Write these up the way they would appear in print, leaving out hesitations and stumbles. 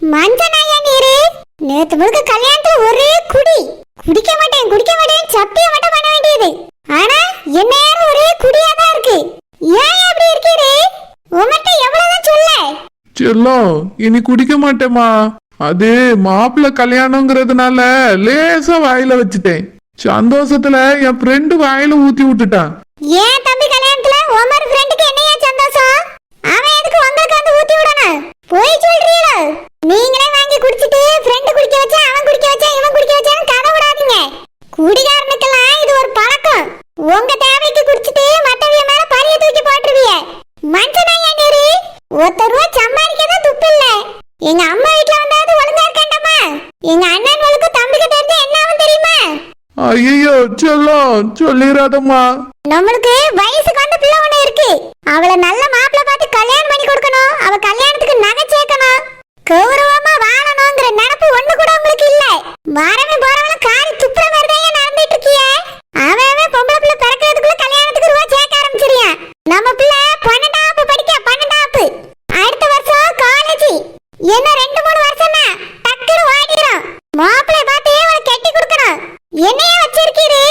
மஞ்சனாயா நீரு நேத்து முழுக்க கல்யாணத்துல ஒரே குடிக்க மாட்டேன் சப்பிய மட்டும் பண்ண வேண்டியது. ஆனா என்ன நேரம் ஒரே குடியா தான் இருக்கு. ஏன் அப்படி இருக்கீரு? உமட்ட எவ்வளவுதான் சொல்ல செல்லம், இனி குடிக்க மாட்டேமா. அது மாப்பிள்ள கல்யாணங்கிறதுனால லேசா வாயில வச்சுட்டேன். சந்தோஷத்துல என் ஃப்ரெண்டு வாயில ஊத்தி விட்டுட்டான். ஏன் தம்பி கல்யாணத்துல உமர் ஃப்ரெண்டுக்கு என்னையா சந்தோஷம்? அவன் எதுக்கு உங்களுக்கு வந்து ஊத்தி விடணும்? போய் சொல்றீங்களா? நீங்களே வாங்கி குடிச்சிட்டு ஃப்ரெண்டு குடிக்க வச்சா அவன் குடிக்க வச்சா இவன் குடிக்க வச்சான்னு கதை விடாதீங்க. குடிகாரனுக்கெல்லாம் இது ஒரு பழக்கம். உங்க தேவைக்கு குடிச்சிட்டு மத்தவிய மேல பழிய தூக்கி போட்டுருவீங்க. மஞ்சனாயா நீரு ஒருத்தர் ரூபா சம்பாதிக்கதான் துப்பு இல்ல. எங்க அம்மா வீட்டுல வந்தாது ஒழுங்கா இருக்காண்டமா. எங்க அண்ணன்களுக்கு தம்பிக்கு தெரிஞ்ச என்ன ஆகும் தெரியுமா? ஐயோ செல்லம், சொல்லிடாதம்மா. நம்மளுக்கு வயசுக்கு வந்த பிள்ளை ஒண்ணு இருக்கு. அவளை நல்ல மாப்பிள்ளை பார்த்து கல்யாணம் பண்ணி கொடுக்கணும். அவ கல்யாணத்துக்கு நகை சேர்க்கணும். கௌரவமா வாழணுங்கிற நினைப்பு ஒண்ணு கூட உங்களுக்கு இல்ல. வரவே போறவள காரி துப்புற மாதிரிதான் நடந்துட்டு இருக்கிய. அவன் பொம்பளை பிள்ளை பிறக்கிறதுக்குள்ள கல்யாணத்துக்கு ரூபா சேர்க்க ஆரம்பிச்சிருயா. நம்ம பிள்ளை 12ஆப்பு படிக்க 12ஆப்பு. அடுத்த வருஷம் காலேஜ். என்ன 2-3 வருஷம் தான் டக்குனு ஓடிடும். மாப்பிள்ளை பார்த்து அவளை கட்டி கொடுக்கணும். என்னைய வச்சிருக்கீரு?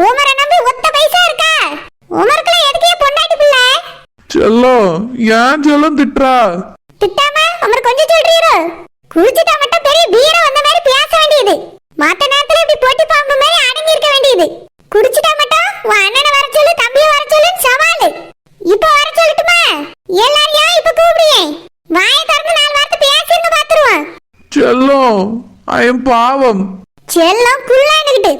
உமரை நம்பி ஒத்த பைசா இருக்கா? உமருக்குள்ள எதுக்கே பொண்டாட்டி பிள்ளை? செல்லம், ஏன் செல்லம் திட்டுறா? திட்டாம உமர் கொஞ்சம் சொல்றீரு. குடிச்சிட்டா மட்டும் பெரிய வீர வந்த மாதிரி பேச வேண்டியது. மத்த நேரத்துல இப்படி போட்டி பாம்பு மாதிரி அடங்கி இருக்க வேண்டியது. குடிச்சிட்டா மட்டும் உன் அண்ணனை வர சொல்லு, தம்பியை வர சொல்லுன்னு சவாலு. இப்ப வர சொல்லட்டுமா? எல்லாரையும் இப்ப கூப்பிடுங்க. வாயை திறந்து 4 வார்த்தை பேசிருங்க பாத்துருவான். செல்லம், ஐயம் பாவம். செல்லம் குள்ளாண்டுகிட்டு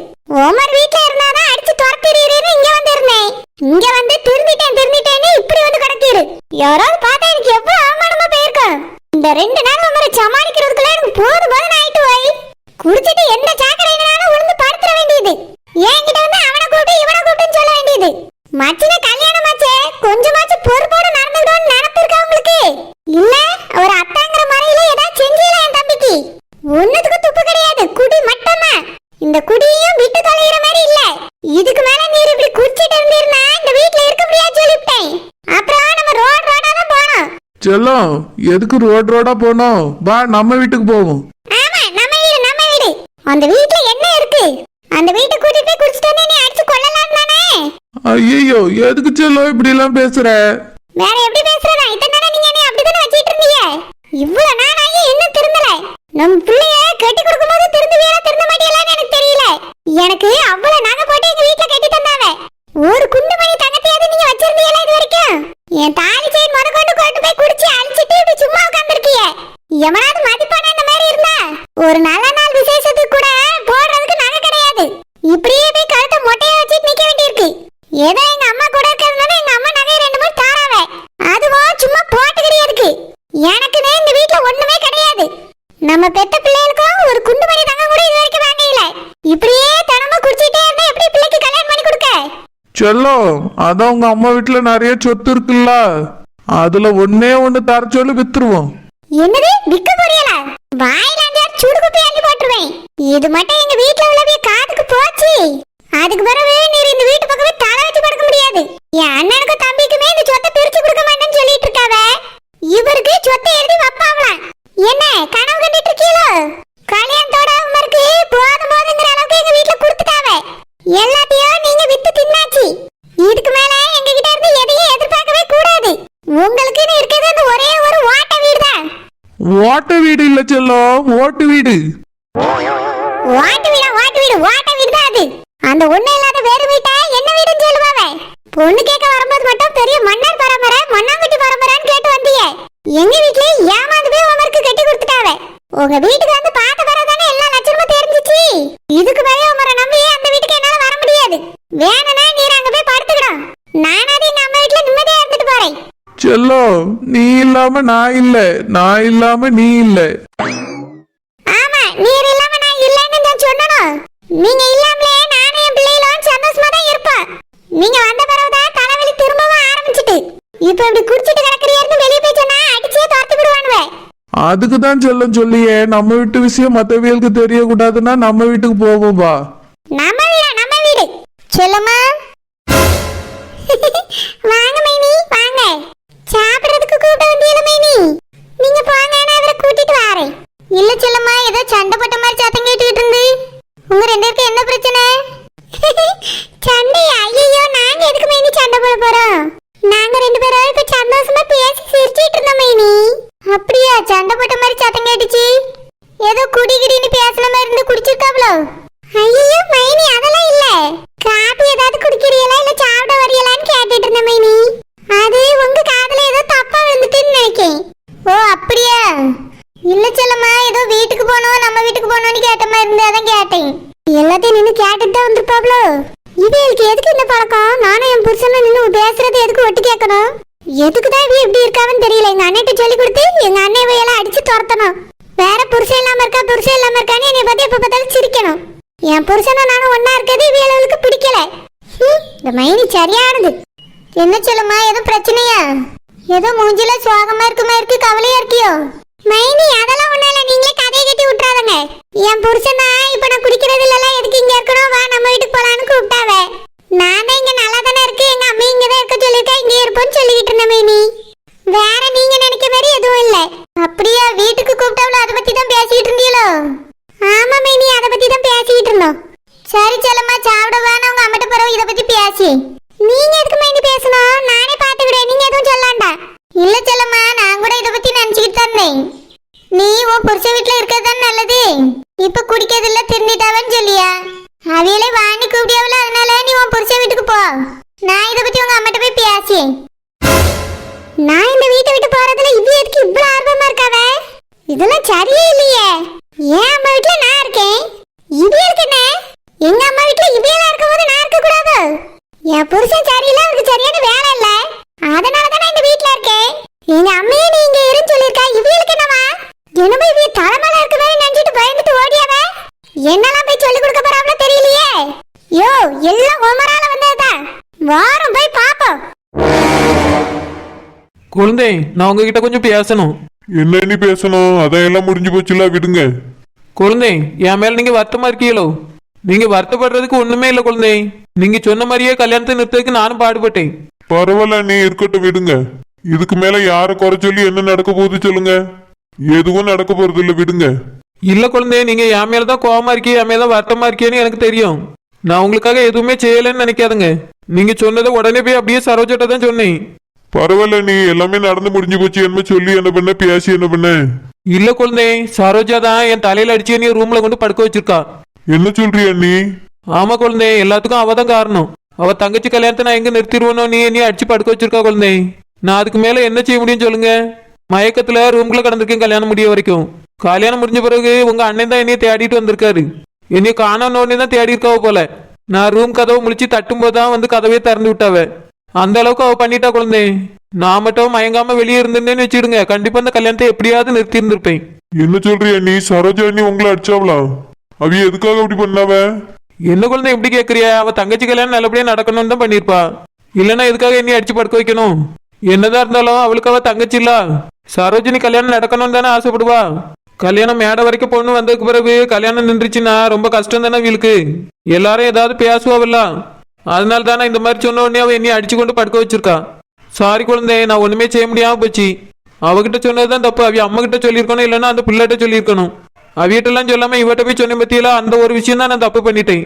உமர் வீட்டுல இருந்தாதான் அடிச்சு துரத்திடுறீன்னு இங்க வந்து இருந்தேன். இங்க வந்து திருந்திட்டேன்னு இப்படி வந்து கிடக்கீரு. யாராவது பார்த்தா எனக்கு எவ்வளவு அவமானமா போயிருக்கும். இந்த 2 நாள் உமரை சமாளிக்கிறதுக்குள்ள எனக்கு போதும் ஆயிட்டு போய் குடிச்சிட்டு எந்த சாக்கடையினாலும் விழுந்து படுத்துற வேண்டியது. என்கிட்ட வந்து அவனை கூப்பிட்டு இவனை கூப்பிட்டுன்னு சொல்ல வேண்டியது. மச்சின கல்யாணமாச்சே, கொஞ்சமாச்சும் பொறுப்போடு நடந்துக்கிட்டோன்னு நினைப்பு இருக்கா உங்களுக்கு? இல்ல ஒரு அத்தாங்கிற முறையில ஏதாவது செஞ்சீங்களா என் தம்பிக்கு? ஒண்ணுத்துக்கு துப்பு கிடையாது, குடி மட்டும்தான். இந்த குடியையும் விட்டு தொலைகிற மாதிரி இல்ல. இதுக்கு மேல நீர் இப்படி குடிச்சிட்டு இருந்தீர்னா இந்த வீட்டுல இருக்க முடியாது சொல்லிவிட்டேன். அப்புறம் நம்ம ரோடா தான் போனோம். செல்லம், எதுக்கு ரோடா போனோம்? வா நம்ம வீட்டுக்கு போவோம். ஆமா, நம்ம வீடு. அந்த வீட்டுல என்ன இருக்கு? அந்த வீட்டை கூட்டிட்டு போய் குடிச்சிட்டு வந்து நீ அடிச்சு கொள்ளலாம் தானே? ஐயோ, எதுக்கு செல்லம் இப்படி எல்லாம் பேசுற? வேற எப்படி பேசுறதா? இத்தனை நாளா நீங்க என்ன அப்படிதானே வச்சிட்டு இருந்தீங்க. இவ்வளவு நாளாகி இன்னும் திருந்தல. நம்ம பிள்ளைய கட்டி கொடுக்கும்போது திருந்துவியா திருந்த மாட்டியலான்னு எனக்கு தெரியல. எனக்கு அவ்வளவு நகை போட்டு எங்க வீட்டுல கட்டி தந்தாவ. ஒரு குண்டு மணி தங்கத்தையாவது நீங்க வச்சிருந்தீங்களா இது வரைக்கும்? என் தாலி செயின் முத கொண்டு போய் குடிச்சு அழிச்சிட்டு இப்படி சும்மா உட்காந்துருக்கீங்க. எவனாவது மதிப்பான இந்த மாதிரி இருந்தா ஒரு நல்ல நாள் விசேஷத்துக்கு கூட போடுறதுக்கு நகை கிடையாது. இப்படியே போய் கழுத்தை மொட்டையா வச்சுட்டு நிக்க வேண்டியிருக்கு. ஏதோ எங்க அம்மா கூட இருக்கிறதுனால எங்க அம்மா நகை 2-3 தாராவ. அதுவும் சும்மா போட்டுக்கிட்டே இருக்கு. எனக்குன்னு இந்த வீட்டுல ஒண்ணுமே கிடையாது. நம்ம பெத்த பிள்ளைகளுக்கும் ஒரு குண்டு மணி தங்கம் கூட இது வரைக்கும் வாங்கல. இப்படியே தினமும் குடிச்சிட்டே இருந்தா எப்படி பிள்ளைக்கு கல்யாணம் பண்ணி கொடுக்க? செல்லம், அதான் உங்க அம்மா வீட்டுல நிறைய சொத்து இருக்குல்ல, அதுல ஒண்ணு தர சொல்லி வித்துருவோம். என்னது விக்க போறீங்களா? வாயில அந்த சூடு குப்பை அள்ளி போட்டுருவேன். இது மட்டும் எங்க வீட்டுல உள்ளவே காதுக்கு போச்சு. அதுக்கு பிறகு நீர் இந்த வீட்டு பக்கமே தலை வச்சு படுக்க முடியாது. என் அண்ணனுக்கும் தம்பிக்குமே இந்த சொத்தை பிரிச்சு கொடுக்க மாட்டேன்னு சொல்லிட்டு இருக்காவ. இவருக்கு சொத்தை எழுதி வைப்பாங்களாம். என்ன கனவு கண்டிட்டு இருக்கீங்களோ? கல்யாணத்தோட உமருக்கு போதுங்கிற அளவுக்கு எங்க வீட்டுல கொடுத்துட்டாவ. எல்லாத்தையும் நீங்க வித்து தின்னாச்சு. இதுக்கு மேல எங்க கிட்ட இருந்து எதையும் எதிர்பார்க்கவே கூடாது. உங்களுக்குன்னு இருக்கிறது அந்த ஒரே ஒரு ஓட்ட வீடு தான். ஓட்ட வீடு இல்ல செல்லம், ஓட்டு வீடு. ஓட்ட வீடு தான் அது. அந்த ஒண்ணு இல்லாத வேறு வீட்டை என்ன வீடுன்னு சொல்லுவாவே? பொண்ணு கேட்க வரும்போது மட்டும் பெரிய மன்னர் பரம்பரை மண்ணாங்கட்டி பரம்பரைன்னு கேட்டு வந்தீங்க. எங்க வீட்லயே ஏமாந்து போய் உமருக்கு கட்டி கொடுத்துட்டாவே. உங்க வீட்டுக்கு வந்து பார்த்த பிறகுதானே எல்லா லட்சணமும் தெரிஞ்சிச்சு. இதுக்கு மேலே உமரை நம்பி அந்த வீட்டுக்கு என்னால வர முடியாது. வேணும்னா நீர் அங்க போய் படுத்துக்கிடும். நானாவது எங்க அம்மா வீட்டுல நிம்மதியா இருந்துட்டு போறேன். செல்லம், நீ இல்லாம நான் இல்ல, நான் இல்லாம நீ இல்ல. ஆமா, நீர் இல்லாம நான் இல்லைன்னு நான் சொன்னனும். நீங்க இல்லாமலே நானும் என் பிள்ளைகளும் சந்தோஷமா தான் இருப்போம். நீங்க வந்த பிறகுதான் தலைவலி திரும்பவும் ஆரம்பிச்சிட்டு. இப்ப இப்படி குடிச்சிட்டு கிடக்குறீன்னு வெளியே போய் சொன்னா அடிச்சே துரத்தி விடுவானுவே. அதுக்குதான் செல்லம் சொல்லியே, நம்ம வீட்டு விஷயம் மத்தவியலுக்கு தெரியக்கூடாதுன்னா நம்ம வீட்டுக்கு போவோம். வா. நம்ம வீடு செல்லம்மா. வாங்க மைனி வாங்க. சாப்பிடுறதுக்கு கூப்பிட்டு வந்தீங்களா மைனி? நீங்க போங்க, நான் அவரை கூட்டிட்டு வரேன். இல்ல செல்லம்மா, ஏதோ சண்டை போட்ட மாதிரி சத்தம் கேட்டுக்கிட்டு இருந்து. உங்க ரெண்டு பேருக்கு என்ன பிரச்சனை? சண்டையா? ஐயோ, நாங்க எதுக்கு மைனி சண்டை போட போறோம்? நாங்க ரெண்டு பேரும் இப்ப சந்தோஷமா பேசி சிரிச்சிட்டு இருந்தோம் மைனி. அப்படியா? சண்டை போட்ட மாதிரி சத்தம் கேட்டுச்சு. ஏதோ குடிகிடின்னு பேசுன மாதிரி இருந்து குடிச்சிருக்காவளோ? ஐயோ மைனி, அதெல்லாம் இல்ல. காபி ஏதாவது குடிக்கிறீங்களா இல்ல சாப்பிட வரீங்களான்னு கேட்டுட்டு இருந்த மைனி. அது உங்க காதுல ஏதோ தப்பா விழுந்துட்டுன்னு நினைக்கேன். ஓ அப்படியா? இல்ல செல்லம்மா, ஏதோ வீட்டுக்கு போனோம் நம்ம வீட்டுக்கு போனோம்னு கேட்ட மாதிரி இருந்து அதான் கேட்டேன். எல்லாத்தையும் நின்று கேட்டுட்டு தான் வந்திருப்பாப்ளோ. இவளுக்கு எதுக்கு இந்த பழக்கம்? நானும் என் புருஷனும் நின்று பேசுறது எதுக்கு ஒட்டு கேட்கணும்? எதுக்குதான் இவ இப்படி இருக்காவன்னு தெரியல. எங்க அண்ணன்ட்ட சொல்லி கொடுத்து எங்க அண்ணன் இவையெல்லாம் அடிச்சு துரத்தணும். வேற புருஷன் இல்லாம இருக்கா புருஷன் இல்லாம இருக்கான்னு என்னை பத்தி எப்ப பார்த்தாலும் சிரிக்கணும். என் புருஷனும் நானும் ஒன்னா இருக்கிறது இவளுக்கு பிடிக்கல. இந்த மைனி சரியானது. என்ன சொல்லுமா, எதுவும் பிரச்சனையா? ஏதோ மூஞ்சில சோகமா இருக்கு கவலையா இருக்கியோ? மைனி அதெல்லாம் ஒண்ணும் இல்ல, நீங்களே கதையை கட்டி விட்டுறாதங்க. என் புருஷன் தான் இப்ப நான் குடிக்கிறது இல்லலாம், எதுக்கு இங்க இருக்கணும், வா நம்ம வீட்டுக்கு போலான்னு கூப்பிட்டாவ. நான் தான் இங்க நல்லா தானே இருக்கு, எங்க அம்மா இங்கதான் இருக்க சொல்லிருக்கா, இங்க இருப்போம்னு சொல்லிக்கிட்டு இருந்தேன் மைனி. வேற நீங்க நினைக்க மாதிரி எதுவும் இல்ல. அப்படியா? வீட்டுக்கு கூப்பிட்டாவளோ அதை பத்தி தான் பேசிக்கிட்டு இருந்தீங்களோ? ஆமா மைனி, அதை பத்தி தான் பேசிக்கிட்டு இருந்தோம். சரி செல்லம்மா, சாப்பிட வேணா, உங்க அம்மிட்ட பிறகு இதை பத்தி பேசி. நீங்க எதுக்கு மைனி பேசணும்? நானே பாத்துக்கிறேன், நீங்க எதுவும் சொல்லாண்டா. இல்ல செல்லம்மா, நான் கூட இதை பத்தி நினைச்சுக்கிட்டு தந்தேன். நீ உன் புருஷ வீட்டுல இருக்கதான் நல்லது. இப்ப குடிக்கிறதுல திருந்திட்டாவன்னு சொல்லியா? அவையிலே வாங்கி கூப்பிடியாவல, அதனால நீ உன் புருஷ வீட்டுக்கு போ. நான் இதை பத்தி உங்க அம்மிட்ட போய் பேசி. நான் இந்த வீட்டை விட்டு போறதுல இது எதுக்கு இவ்வளவு ஆர்வமா இருக்காவ? இதெல்லாம் சரியே இல்லையே. ஏன் அம்மா வீட்டுல நான் இருக்கேன், இது இருக்குன்னு எங்க அம்மா வீட்டுல இவையெல்லாம் இருக்கும் போது நான் இருக்க கூடாது? என் புருஷன் சரியில்லை, அவருக்கு சரியான வேலை இல்ல, அதனாலதான் நான் இந்த வீட்டுல இருக்கேன். எங்க அம்மையே நீங்க இருன்னு சொல்லிருக்கா, இவளுக்கு என்னவா? என்னமோ இவ தலைமையில இருக்க மாதிரி நினைச்சிட்டு பயந்துட்டு ஓடியாவ. என்னெல்லாம் போய் சொல்லி கொடுக்க போறாவளோ தெரியலையே. யோ, எல்லாம் உமரால வந்ததுதான். வாரம் போய் பாப்போம். குழந்தை, நான் உங்ககிட்ட கொஞ்சம் பேசணும். என்ன நீ பேசணும்? அதான் எல்லாம் முடிஞ்சு போச்சுல, விடுங்க. குழந்தை, என் மேல நீங்க வருத்தமா இருக்கீங்களோ? நீங்க வருத்தப்படுறதுக்கு ஒண்ணுமே இல்லை குழந்தை. நீங்க சொன்ன மாதிரியே கல்யாணத்தை நிறுத்ததுக்கு நானும் பாடுபட்டேன். பரவாயில்ல, நீ இருக்கட்டும், விடுங்க. இதுக்கு மேல யார குறை சொல்லி என்ன நடக்க போகுது சொல்லுங்க? எதுவும் நடக்க போறது இல்ல, விடுங்க. இல்ல குழந்தை, நீங்க என் மேலதான் கோவமா இருக்கீ, என் மேலதான் வருத்தமா இருக்கேன்னு எனக்கு தெரியும். நான் உங்களுக்காக எதுவுமே செய்யலைன்னு நினைக்காதுங்க. நீங்க சொன்னதை உடனே போய் அப்படியே சரோஜிட்ட தான் சொன்னேன். பரவாயில்ல, நீ எல்லாமே நடந்து முடிஞ்சு போச்சு. என்ன சொல்லி என்ன பண்ண, பேசி என்ன பண்ண? இல்ல குழந்தை, சரோஜா தான் என் தலையில அடிச்சு நீ ரூம்ல கொண்டு படுக்க வச்சிருக்கா. என்ன சொல்றிய நீ? ஆமா குழந்தை, எல்லாத்துக்கும் அவ தான் காரணம். அவ தங்கச்சி கல்யாணத்தை நான் எங்க நிறுத்திடுவோனோ நீ அடிச்சு படுக்க வச்சிருக்கா குழந்தை. நான் அதுக்கு மேல என்ன செய்ய முடியும் சொல்லுங்க? மயக்கத்துல ரூம்குள்ள கடந்திருக்கேன் கல்யாணம் முடிய வரைக்கும். கல்யாணம் முடிஞ்ச பிறகு உங்க அண்ணன் தான் என்னைய தேடிட்டு வந்திருக்காரு. என்னைய காணோன்னு தான் தேடி இருக்காவ போல. நான் ரூம் கதவை முழிச்சு தட்டும் போதுதான் வந்து கதவே திறந்து விட்டாவ. அந்த அளவுக்கு அவ பண்ணிட்டா குழந்தை. நான் மட்டும் மயங்காம வெளியே இருந்தேன்னு வச்சிடுங்க, கண்டிப்பா அந்த கல்யாணத்தை எப்படியாவது நிறுத்தி இருந்திருப்பேன். என்ன சொல்றிய நீ? சரோஜா நீ உங்களை அடிச்சாவளா? அவ எதுக்காக அப்படி பண்ணாவ? என்ன குழந்தை எப்படி கேக்குறியா? அவ தங்கச்சி கல்யாணம் நல்லபடியா நடக்கணும்னு தான் பண்ணிருப்பா. இல்லன்னா எதுக்காக என்னைய அடிச்சு படுக்க வைக்கணும்? என்னதான் இருந்தாலும் அவளுக்கு அவ தங்கச்சி இல்ல. சரோஜினி கல்யாணம் நடக்கணும்னு தானே ஆசைப்படுவா. கல்யாணம் மேடை வரைக்கும் பொண்ணு வந்ததுக்கு பிறகு கல்யாணம் நின்றுச்சுன்னா ரொம்ப கஷ்டம் தானே வீலுக்கு. எல்லாரும் ஏதாவது பேசுவாவில்ல, அதனால தானே இந்த மாதிரி சொன்ன உடனே அவ என்னைய அடிச்சு கொண்டு படுக்க வச்சிருக்கா. சாரி குழந்தை, நான் ஒண்ணுமே செய்ய முடியாம போச்சு. அவகிட்ட சொன்னதுதான் தப்பு. அவ அம்மா கிட்ட சொல்லியிருக்கணும், இல்லைன்னா அந்த பிள்ளைகிட்ட சொல்லியிருக்கணும். அவியட்டெல்லாம் சொல்லாம இவட்ட போய் சொன்ன பத்தியெல்லாம் அந்த ஒரு விஷயம் தான் நான் தப்பு பண்ணிட்டேன்.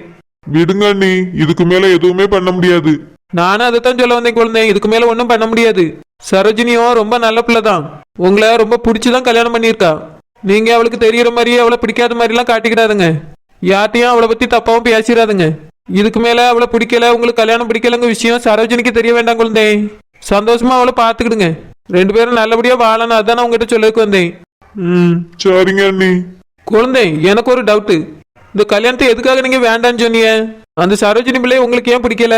விடுங்க நீ, இதுக்கு மேல எதுவுமே பண்ண முடியாது. நானும் அதைத்தான் சொல்ல வந்தேன் குழந்தை. இதுக்கு மேல ஒன்றும் பண்ண முடியாது. சரோஜினியும் ரொம்ப நல்ல பிள்ளை தான். உங்களை ரொம்ப பிடிச்சிதான் கல்யாணம் பண்ணியிருக்கா. நீங்க அவளுக்கு தெரியற மாதிரியே அவளை பிடிக்காத மாதிரிலாம் காட்டிக்கிடாதுங்க. யார்ட்டையும் அவளை பத்தி தப்பாவும் பேசிடாதுங்க. இதுக்கு மேல அவளை பிடிக்கல, உங்களுக்கு கல்யாணம் பிடிக்கலங்க விஷயம் சரோஜினிக்கு தெரிய வேண்டாம் குழந்தை. சந்தோஷமா அவளை பாத்துக்கிடுங்க. ரெண்டு பேரும் நல்லபடியா வாழணும், அதான் நான் உங்ககிட்ட சொல்லக்கு வந்தேன். சரிங்க அண்ணி. குழந்தை, எனக்கு ஒரு டவுட்டு. இந்த கல்யாணத்தை எதுக்காக நீங்க வேண்டான்னு சொன்னீங்க? அந்த சரோஜினி பிள்ளை உங்களுக்கு ஏன் பிடிக்கல?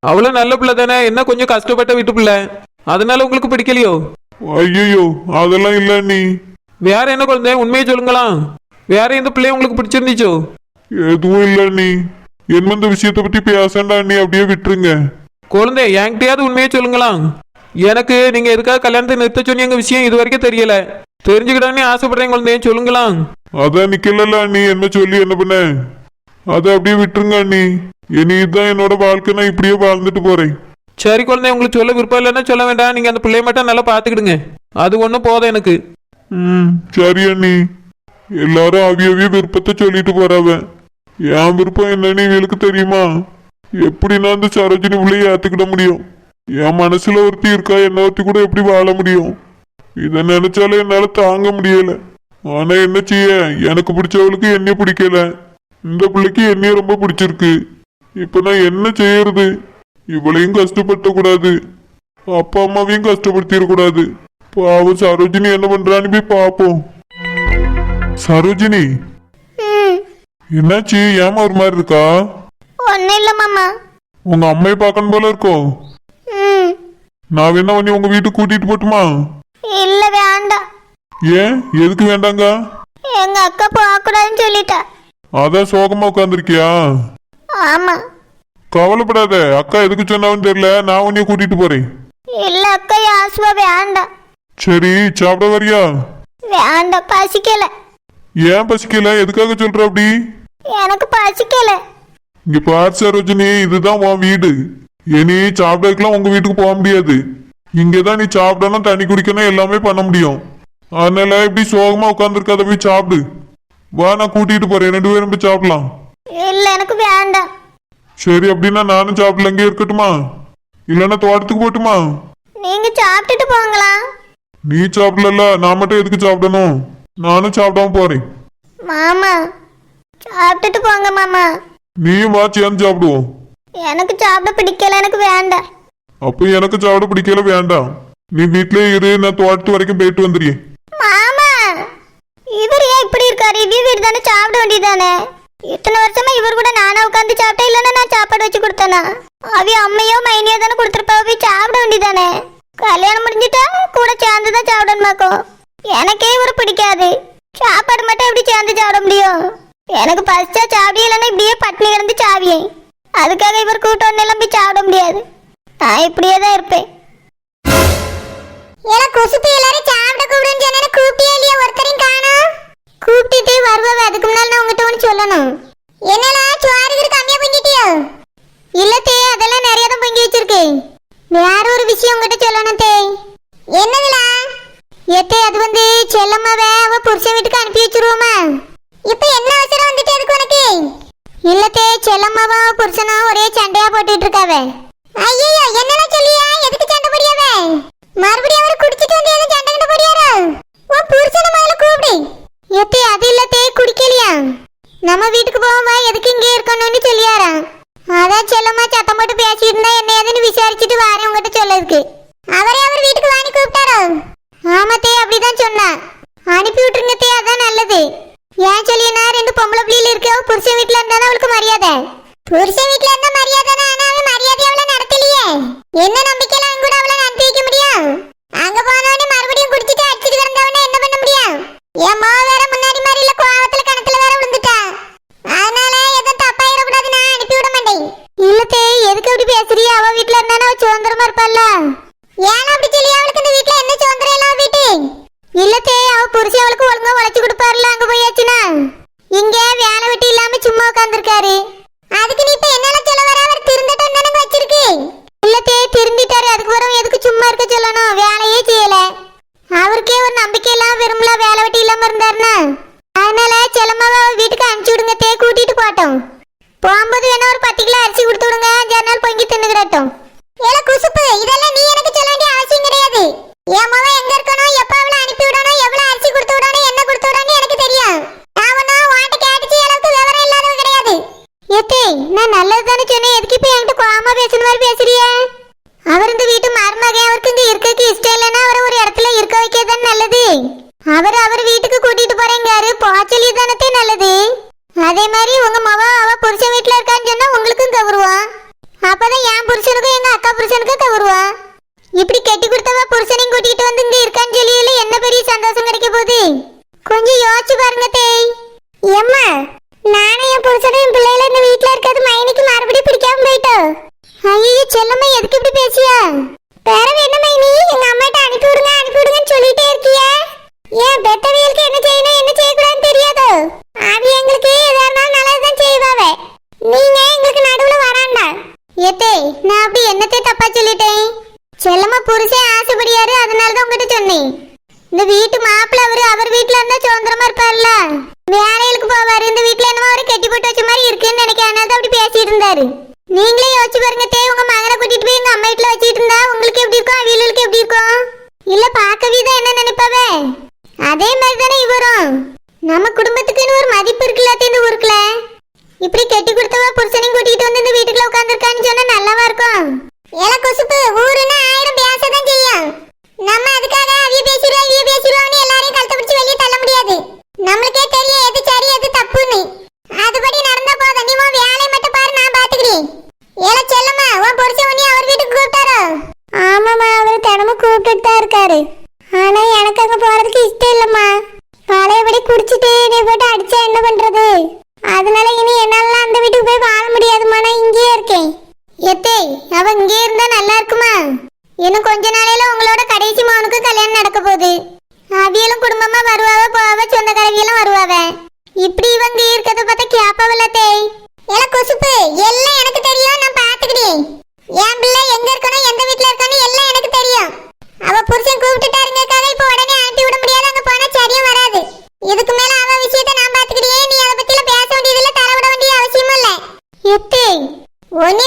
அவ்வளவு நல்ல பிள்ளை தானே, என்ன கொஞ்சம் கஷ்டப்பட்ட வீட்டு பிள்ளை, அதனால உங்களுக்கு பிடிக்கலையோ? ஐயோ, அதெல்லாம் இல்ல அண்ணி. வேற என்ன குழந்தை, உண்மையை சொல்லுங்களா? வேற எந்த பிள்ளைய உங்களுக்கு பிடிச்சிருந்துச்சோ? எதுவும் இல்ல அண்ணி. என்ன இந்த விஷயத்தை பத்தி பேசண்டா அண்ணி, அப்படியே விட்டுருங்க. குழந்தை, என்கிட்டயாவது உண்மையை சொல்லுங்களா? எனக்கு நீங்க எதுக்காக கல்யாணத்தை நிறுத்த சொன்னீங்க விஷயம் இது வரைக்கும் தெரியல. தெரிஞ்சுக்கிட்டானே ஆசைப்படுறேன் குழந்தைய, சொல்லுங்களா? அதான் நிக்கல அண்ணி, என்ன சொல்லி என்ன பண்ண? அதை அப்படியே விட்டுருங்க அண்ணி. இனி இதுதான் என்னோட வாழ்க்கை, நான் இப்படியே வாழ்ந்துட்டு போறேன். சரி குழந்தை, உங்களுக்கு சொல்ல விருப்பம் இல்லைன்னா சொல்ல வேண்டாம். நீங்க அந்த பிள்ளைய மட்டும் நல்லா பாத்துக்கிடுங்க, அது ஒன்றும் போதும் எனக்கு. சரி அண்ணி. எல்லாரும் அவிய விருப்பத்தை சொல்லிட்டு போறாவ. என் விருப்பம் என்னன்னு இவளுக்கு தெரியுமா? எப்படி நான் அந்த சரோஜினி உள்ளே ஏத்துக்கிட முடியும்? என் மனசுல ஒருத்தி இருக்கா, என்ன ஒருத்தி கூட எப்படி வாழ முடியும்? இதை நினைச்சாலே என்னால தாங்க முடியல. ஆனா என்ன செய்ய, எனக்கு பிடிச்சவளுக்கு என்னைய பிடிக்கல, இந்த பிள்ளைக்கு என்னைய ரொம்ப பிடிச்சிருக்கு. இப்ப நான் என்ன செய்யறது? இவளையும் கஷ்டப்படுத்த கூடாது, அப்பா அம்மாவையும் கஷ்டப்படுத்திடக்கூடாது. பாவம் சரோஜினி என்ன பண்றான்னு போய் பாப்போம். சரோஜினி, என்னாச்சு? ஏமா ஒரு மாதிரி இருக்கா? ஒன்னும் இல்ல மாமா. உங்க அம்மையை பார்க்கணும் போல இருக்கோம். நான் வேணா உன்னை உங்க வீட்டுக்கு கூட்டிட்டு போட்டுமா? இல்ல வேண்டாம். ஏன், எதுக்கு வேண்டாங்க? எங்க அக்கா போகக்கூடாதுன்னு சொல்லிட்டா. அதான் சோகமா உட்காந்துருக்கியா? ஆமா. கவலைப்படாத, அக்கா எதுக்கு சொன்னாவும் தெரியல, நான் உன்னைய கூட்டிட்டு போறேன். இல்ல அக்கா, ஆசுவா வேண்டாம். சரி, சாப்பிட வரியா? வேண்டாம், பசிக்கல. ஏன் பசிக்கல? எதுக்காக சொல்ற அப்படி? எனக்கு பசிக்கல. இங்க பார் சரோஜினி, இதுதான் உன் வீடு. இனி சாப்பிடக்கலாம் உங்க வீட்டுக்கு போக முடியாது. இங்கதான் நீ சாப்பிடணும், தண்ணி குடிக்கணும், எல்லாமே பண்ண முடியும். அதனால இப்படி சோகமா உட்காந்துருக்காத, போய் சாப்பிடு. வா, நான் கூட்டிட்டு போறேன், 2 பேரும் போய் சாப்பிடலாம். இல்ல எனக்கு வேண்டாம். சரி, அப்படின்னா நானும் சாப்பிடல, இங்கே இருக்கட்டுமா? இல்லைன்னா தோட்டத்துக்கு போட்டுமா? நீங்க சாப்பிட்டுட்டு போங்களா? நீ சாப்பிடல, நான் மட்டும் எதுக்கு சாப்பிடணும்? நானும் சாப்பிடாம போறேன். மாமா சாப்பிட்டுட்டு போங்க மாமா. நீயும் வா, சேர்ந்து சாப்பிடுவோம். எனக்கு சாப்பிட பிடிக்கல, எனக்கு வேண்டாம். அப்போ எனக்கு சாப்பிட பிடிக்கல, வேண்டாம். நீ வீட்லயே இரு, நான் தோட்டத்து வரைக்கும் போயிட்டு வந்துடுறேன். மாமா, இவர் ஏன் இப்படி இருக்காரு? இதே வீடு தானே, சாப்பிட வேண்டியதானே? இத்தனை வருஷமா இவர் கூட நானா உட்காந்து சாப்பிட்டேன், இல்லைன்னா நான் சாப்பாடு வச்சு கொடுத்தேனா? அவி அம்மையோ மைனியோ தானே கொடுத்துருப்பா, போய் சாப்பிட வேண்டியதானே? கல்யாணம் முடிஞ்சிட்டா கூட சேர்ந்துதான் சாப்பிடணுமாக்கும். எனக்கே இவரு பிடிக்காது. சாப்பாடு மட்டும் எப்படி சேர்ந்து சாப்பிட முடியும்? எனக்கு பசிச்சா சாப்பிடியே, இல்லைன்னா இப்படியே பட்டினி கிடந்து சாவியே. அதுக்காக இவர் கூட்டம் எல்லாம் போய் சாப்பிட முடியாது. நான் இப்படியே தான் இருப்பேன். எல்லாரும் சாப்பிட கூப்பிடுன்னு சொன்னா கூப்பிட்டே இல்லையா? ஒருத்தரையும் காணோம். கூப்பிட்டுட்டு வருவாவே, அதுக்கு முன்னால நான் உங்ககிட்ட ஒன்று சொல்லணும். என்னடா சோறு கம்மியா பொங்கிட்டியோ? இல்லத்தே, அதெல்லாம் நிறைய தான் பொங்கி வச்சிருக்கு. வேற ஒரு விஷயம் உங்ககிட்ட சொல்லணும் தே. என்னதுலா? ஏத்தே, அது வந்து செல்லம்மாவே அவ புருஷன் வீட்டுக்கு அனுப்பி வச்சிருவோமா? இப்ப என்ன அவசரம் வந்துட்டு எதுக்கு உனக்கு? இல்லத்தே, செல்லம்மாவா புருஷனா ஒரே சண்டையா போட்டுட்டு இருக்காவே. ஐயோ, என்னெல்லாம் சொல்லியா? எதுக்கு சண்டை போடியாவே? மறுபடியும் அவர் குடிச்சிட்டு வந்து எதுவும் சண்டை கிட்ட போடியாரோ? உன் புருஷனை முதல்ல கூப்பிடு. ஏத்தே, அது இல்லத்தே, குடிக்கலையா? நம்ம வீட்டுக்கு போவோமா, எதுக்கு இங்கே இருக்கணும்னு சொல்லியாரா? அதான் செல்லம்மா சத்தம் போட்டு பேசிட்டு இருந்தா என்ன ஏதுன்னு விசாரிச்சுட்டு வாரேன் உங்ககிட்ட சொல்லதுக்கு. அவரே அவர் வீட்டுக்கு வாங்கி கூப்பிட்டாரோ? ஆமாத்தே, அப்படிதான் சொன்னா. அனுப்பி விட்டுருங்க தே, அதான் நல்லது. ஏன் சொல்லியனா, 2 பொம்பளை பிள்ளைகள் இருக்க, புருஷன் வீட்டுல இருந்தாதான் அவளுக்கு மரியாதை. புருஷன் வீட்டுல இருந்தா மரியாதை தான், ஆனா அவன் மரியாதை அவளை நடத்தலையே. என்ன நம்பிக்கையில அவன் கூட அவளை நடத்தி வைக்க முடியும்? அங்க போனவனே மறுபடியும் குடிச்சிட்டு அடிச்சுட்டு கிடந்தவனே என்ன பண்ண முடியும்? என் மாவ வேற முன்னாடி மாதிரி இல்ல, கோவத்துல கணத்துல வேற விழுந்துட்டா. அதனால எதுவும் தப்பாயிடக்கூடாது, நான் அனுப்பி விட மாட்டேன். இல்லத்தே, எதுக்கு அப்படி பேசுறிய? அவ வீட்டுல இருந்தானே அவ சுதந்திரமா இருப்பாள்ல. ஏன் அப்படி சொல்லி? அவளுக்கு இந்த வீட்டுல என்ன சுதந்திரம் எல்லாம் வீட்டு? இல்லத்தே, அவ புருஷன் அவளுக்கு ஒழுங்கா உழைச்சு கொடுப்பாருல, அங்க போயாச்சுன்னா. இங்க வேலை வெட்டி இல்லாம சும்மா உட்காந்துருக்காரு. அதுக்கு நீ இப்ப என்னால சொல்ல வர? அவர் திருந்தட்டும் தானே வச்சிருக்கு. இல்லத்தே, திருந்திட்டாரு, அதுக்கு வரும் எதுக்கு சும்மா இருக்க சொல்லணும்? வேலையே செய்யல. அவருக்கே ஒரு நம்பிக்கை எல்லாம் விரும்பல, வேலை வெட்டி இல்லாம இருந்தாருன்னா. அதனால செல்லம்மாவை வீட்டுக்கு அனுப்பிச்சு விடுங்க தே, கூட்டிட்டு போட்டோம். போகும்போது வேணா ஒரு 10 கிலோ அரிசி கொடுத்து விடுங்க, 5 நாள் பொங்கி தின்னுக்கிடட்டும். ஏல குசுப்பு, இதெல்லாம் நீ எனக்கு சொல்ல வேண்டிய அவசியம் கிடையாது. என் மகன் எங்க இருக்கணும், எப்ப அவளை அனுப்பி விடணும், எவ்வளவு அரிசி கொடுத்து விடணும், என்ன கொடுத்து விடணும் எனக்கு தெரியும். நான் ஒன்னும் வாட்ட கேட்டுச்சு அளவுக்கு விவரம் இல்லாதவ கிடையாது. ஏத்தே, நான் நல்லது தானே சொன்னேன், எதுக்கு இப்ப என்கிட்ட கோவமா பேசுன மாதிரி பேசுறிய? அவர் இந்த வீட்டு மருமகன், அவருக்கு இங்க இருக்கக்கு இஷ்டம் இல்லைன்னா அவரை ஒரு இடத்துல இருக்க வைக்கதான் நல்லது. அவர் வீட்டுக்கு கூட்டிட்டு போறேங்காரு, போச்சலி தானே நல்லது. அதே மாதிரி உங்க மகன் அவ புருஷன் வீட்டுல இருக்கான்னு சொன்னா உங்களுக்கும் கவருவான். அப்பதான் என் புருஷனுக்கும் எங்க அக்கா புருஷனுக்கும் கவருவான். இப்படி கட்டி கொடுத்தவ புருஷனையும் கூட்டிட்டு வந்து இங்க இருக்கான்னு சொல்லியில என்ன பெரிய சந்தோஷம் கிடைக்க போகுது? கொஞ்சம் யோசிச்சு பாருங்க தேய். ஏம்மா, நானும் என் புருஷனும் பிள்ளைல இந்த வீட்டுல இருக்கிறது மைனிக்கு மறுபடியும் பிடிக்காம போயிட்டோம். ஐயோ செல்லம்மா, எதுக்கு இப்படி பேசியா? வேற என்ன மைனி, எங்க அம்மாட்ட அனுப்பி விடுங்கன்னு சொல்லிட்டே இருக்கிய. ஏன் பெத்தவியலுக்கு என்ன செய்யணும் என்ன செய்யக்கூடாதுன்னு தெரியாதோ? அது எங்களுக்கு எதா இருந்தாலும் நல்லதுதான் செய்வாவே. நீங்க எங்களுக்கு நடுவுல வராண்டா. ஏத்தே, நான் அப்படி என்னத்தே தப்பா சொல்லிட்டேன்? செல்லம்மா புருஷன் ஆசைப்படியாரு, அதனாலதான் உங்ககிட்ட சொன்னேன். இந்த வீட்டு மாப்பிள்ள அவர் வீட்டுல இருந்தா சுதந்திரமா இருப்பார்ல. இருக்கான்னு சொன்னா நல்லாவா இருக்கும். ஏல குசுப்பு, ஊருன்னா 1000 பேசதான் செய்யும். நம்ம அதுக்காக அவிய பேசிடுவான்னு எல்லாரையும் கழுத்தை பிடிச்சு வெளியே தள்ள முடியாது. நம்மளுக்கே தெரியும் எது சரி எது தப்புன்னு. அதுபடி நடந்தா போதும். நீ உன் வேலையை மட்டும் பாரு, நான் பாத்துக்கிறேன். ஏல செல்லம்மா, உன் புருஷன் உன்னை அவர் வீட்டுக்கு கூப்பிட்டாரோ? ஆமாம்மா, அவர் தினமும் கூப்பிட்டுட்டு தான் இருக்காரு. ஆனா எனக்கு அங்க போறதுக்கு இஷ்டம் இல்லம்மா. பழையபடி குடிச்சிட்டு நீ போட்டு அடிச்சா என்ன பண்றது? அதனால இனி என்னால அந்த வீட்டுக்கு போய் வாழ முடியாதுமா. நான் இங்கேயே இருக்கேன். எத்தே, அவ இங்கே இருந்தா நல்லா இருக்குமா? இன்னும் கொஞ்ச நாளையில உங்களோட கடைசி மகனுக்கு கல்யாணம் நடக்க போகுது. அவியலும் குடும்பமா வருவாவ போவாவ, சொந்த கலவியெல்லாம் வருவாவ. இப்படி இவங்க இருக்கிறத பார்த்தா கேப்பாவல்லத்தே. ஏல குசுப்பு, எல்லாம் எனக்கு தெரியும், நான் பாத்துக்கிறேன். என் பிள்ளை எங்க இருக்கணும், எந்த வீட்டுல இருக்கணும் எல்லாம் எனக்கு தெரியும். அவ புருஷன் கூப்பிட்டுட்டாருங்கக்காக இப்ப உடனே ஆட்டி விட முடியாது. அங்க போனா சரியும் வராது. இதுக்கு மேல அவ விஷயத்தை நான் பாத்துக்கிறேன். நீ அதை பத்தில பேச வேண்டியதில்ல, தலைவிட வேண்டிய அவசியமும் இல்ல. எத்தே, ஒன்னே